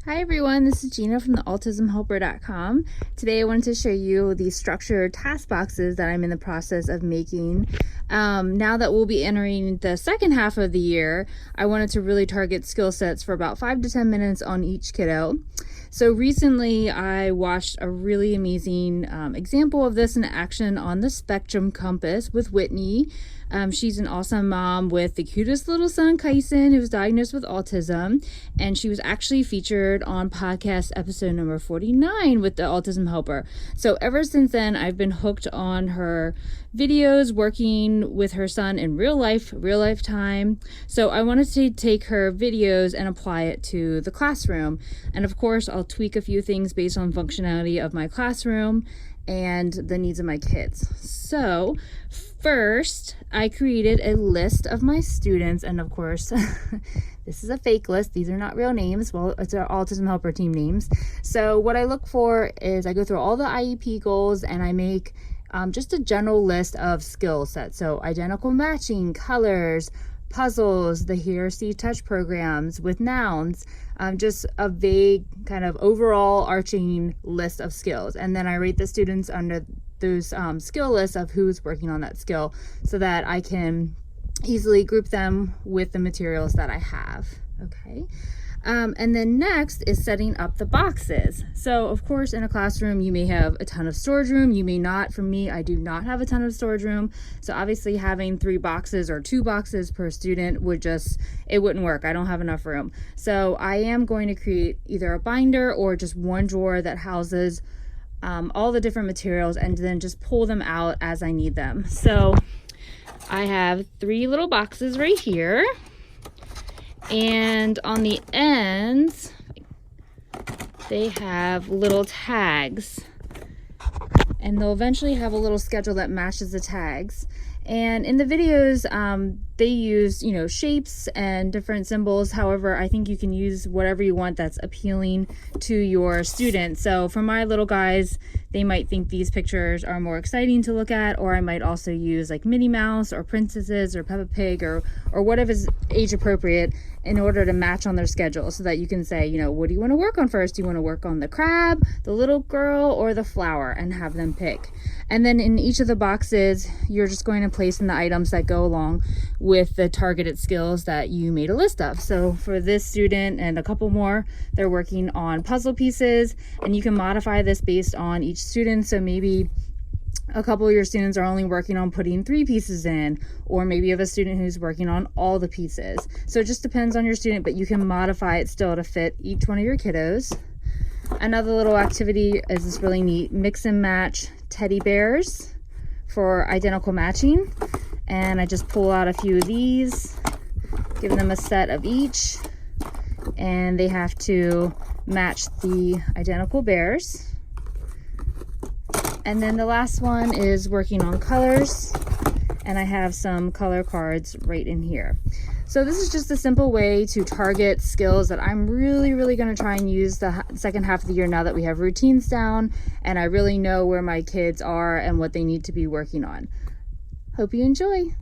Hi everyone, this is Gina from the autismhelper.com. Today I wanted to show you the structured task boxes that I'm in the process of making. Now that we'll be entering the second half of the year, I wanted to really target skill sets for about 5 to 10 minutes on each kiddo. So recently I watched a really amazing example of this in action on the Spectrum Compass with Whitney. She's an awesome mom with the cutest little son, Kyson, who was diagnosed with autism, and she was actually featured on podcast episode number 49 with the Autism Helper. So ever since then, I've been hooked on her videos, working with her son in real life time. So I wanted to take her videos and apply it to the classroom. And of course, I'll tweak a few things based on functionality of my classroom and the needs of my kids. So first, I created a list of my students, and of course, this is a fake list. These are not real names. Well, it's our Autism Helper team names. So what I look for is I go through all the IEP goals and I make just a general list of skill sets. So identical matching, colors, puzzles, the hear, see, touch programs with nouns, just a vague kind of overall arching list of skills. And then I rate the students under those skill lists of who's working on that skill so that I can easily group them with the materials that I have. Okay. And then next is setting up the boxes. So of course, in a classroom, you may have a ton of storage room. You may not. For me, I do not have a ton of storage room. So obviously having 3 boxes or 2 boxes per student it wouldn't work. I don't have enough room. So I am going to create either a binder or just one drawer that houses all the different materials and then just pull them out as I need them. So I have 3 little boxes right here. And on the ends, they have little tags, and they'll eventually have a little schedule that matches the tags. And in the videos, they use, shapes and different symbols. However, I think you can use whatever you want that's appealing to your students. So for my little guys, they might think these pictures are more exciting to look at, or I might also use like Minnie Mouse or princesses or Peppa Pig or whatever is age appropriate in order to match on their schedule, so that you can say, what do you want to work on first? Do you want to work on the crab, the little girl, or the flower, and have them pick. And then in each of the boxes, you're just going to place in the items that go along with the targeted skills that you made a list of. So for this student and a couple more, they're working on puzzle pieces, and you can modify this based on each student. So maybe a couple of your students are only working on putting 3 pieces in, or maybe you have a student who's working on all the pieces. So it just depends on your student, but you can modify it still to fit each one of your kiddos. Another little activity is this really neat mix and match teddy bears for identical matching. And I just pull out a few of these, give them a set of each, and they have to match the identical bears. And then the last one is working on colors, and I have some color cards right in here. So this is just a simple way to target skills that I'm really going to try and use the second half of the year, now that we have routines down and I really know where my kids are and what they need to be working on. Hope you enjoy.